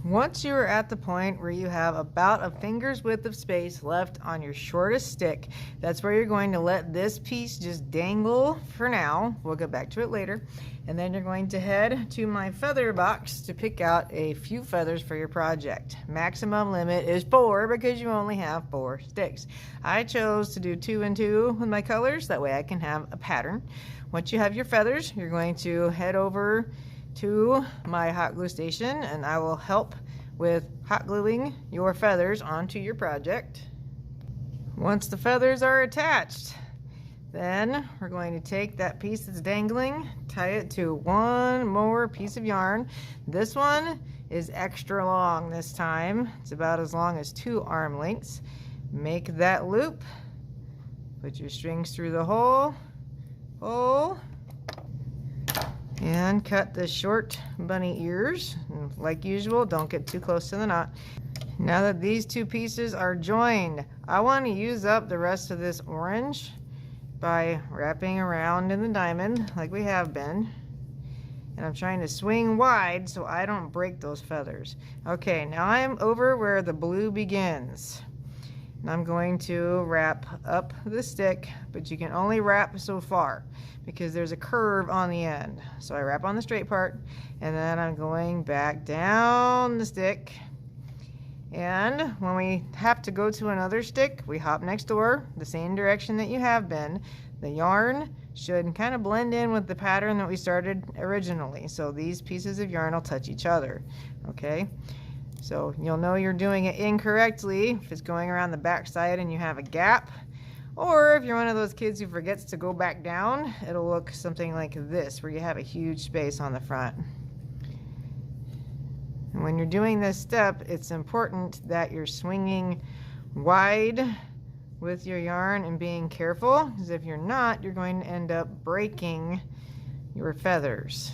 Once you are at the point where you have about a finger's width of space left on your shortest stick, that's where you're going to let this piece just dangle for now. We'll get back to it later. And then you're going to head to my feather box to pick out a few feathers for your project. Maximum limit is 4 because you only have 4 sticks. I chose to do 2 and 2 with my colors, that way I can have a pattern. Once you have your feathers, you're going to head over to my hot glue station and I will help with hot gluing your feathers onto your project. Once the feathers are attached, then we're going to take that piece that's dangling, tie it to one more piece of yarn. This one is extra long this time. It's about as long as 2 arm lengths. Make that loop, put your strings through the hole, and cut the short bunny ears. Like usual, don't get too close to the knot. Now that these 2 pieces are joined, I want to use up the rest of this orange by wrapping around in the diamond like we have been. And I'm trying to swing wide so I don't break those feathers. Okay, now I'm over where the blue begins. And I'm going to wrap up the stick, but you can only wrap so far because there's a curve on the end. So I wrap on the straight part and then I'm going back down the stick. And when we have to go to another stick, we hop next door, the same direction that you have been. The yarn should kind of blend in with the pattern that we started originally. So these pieces of yarn will touch each other, okay? So you'll know you're doing it incorrectly if it's going around the back side and you have a gap. Or if you're one of those kids who forgets to go back down, it'll look something like this, where you have a huge space on the front. And when you're doing this step, it's important that you're swinging wide with your yarn and being careful, because if you're not, you're going to end up breaking your feathers.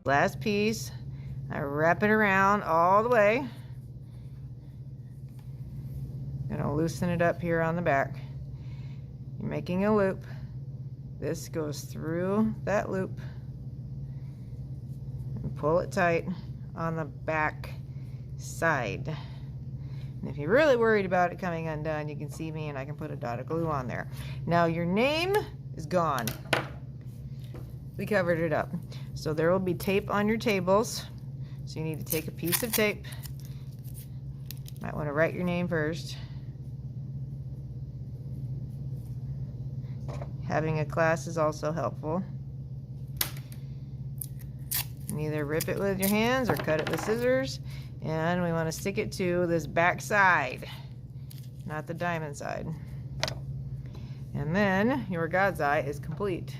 Last piece, I wrap it around all the way. Gonna loosen it up here on the back. You're making a loop. This goes through that loop and pull it tight on the back side. And if you're really worried about it coming undone, you can see me and I can put a dot of glue on there. Now your name is gone. We covered it up. So there will be tape on your tables. So you need to take a piece of tape. Might want to write your name first. Having a class is also helpful. And either rip it with your hands or cut it with scissors. And we want to stick it to this back side, not the diamond side. And then your God's eye is complete.